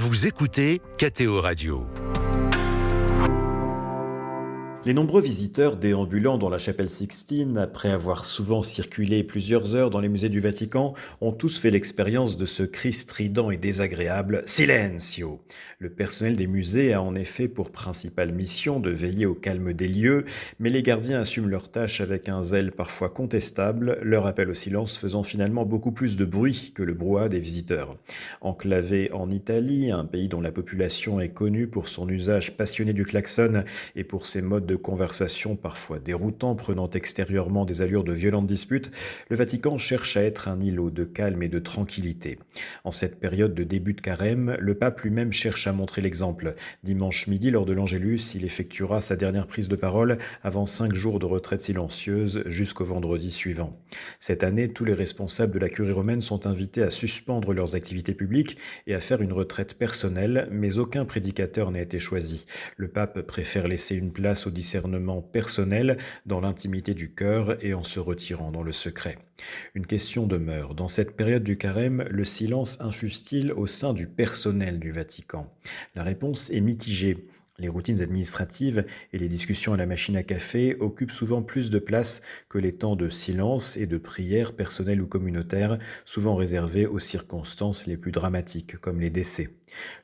Vous écoutez KTO Radio. Les nombreux visiteurs déambulant dans la chapelle Sixtine, après avoir souvent circulé plusieurs heures dans les musées du Vatican, ont tous fait l'expérience de ce cri strident et désagréable « Silenzio ». Le personnel des musées a en effet pour principale mission de veiller au calme des lieux, mais les gardiens assument leur tâche avec un zèle parfois contestable, leur appel au silence faisant finalement beaucoup plus de bruit que le brouhaha des visiteurs. Enclavé en Italie, un pays dont la population est connue pour son usage passionné du klaxon et pour ses modes de conversation parfois déroutants prenant extérieurement des allures de violentes disputes, le Vatican cherche à être un îlot de calme et de tranquillité. En cette période de début de carême, le pape lui-même cherche à montrer l'exemple. Dimanche midi, lors de l'Angélus, il effectuera sa dernière prise de parole avant 5 jours de retraite silencieuse jusqu'au vendredi suivant. Cette année, tous les responsables de la curie romaine sont invités à suspendre leurs activités publiques et à faire une retraite personnelle, mais aucun prédicateur n'a été choisi. Le pape préfère laisser une place au discernement personnel dans l'intimité du cœur et en se retirant dans le secret. Une question demeure. Dans cette période du carême, le silence infuse-t-il au sein du personnel du Vatican ? La réponse est mitigée. Les routines administratives et les discussions à la machine à café occupent souvent plus de place que les temps de silence et de prière personnelles ou communautaires, souvent réservés aux circonstances les plus dramatiques, comme les décès.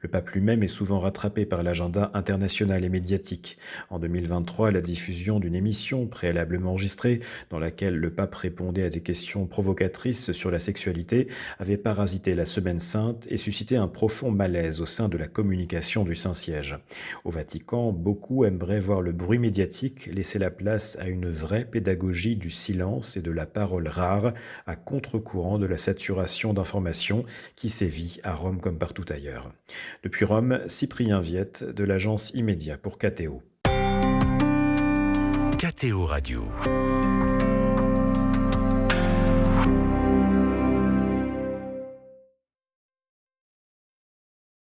Le pape lui-même est souvent rattrapé par l'agenda international et médiatique. En 2023, la diffusion d'une émission préalablement enregistrée, dans laquelle le pape répondait à des questions provocatrices sur la sexualité, avait parasité la Semaine sainte et suscité un profond malaise au sein de la communication du Saint-Siège. Au Vatican, beaucoup aimeraient voir le bruit médiatique laisser la place à une vraie pédagogie du silence et de la parole rare, à contre-courant de la saturation d'informations qui sévit à Rome comme partout ailleurs. Depuis Rome, Cyprien Viette de l'agence Immédia pour KTO. KTO Radio.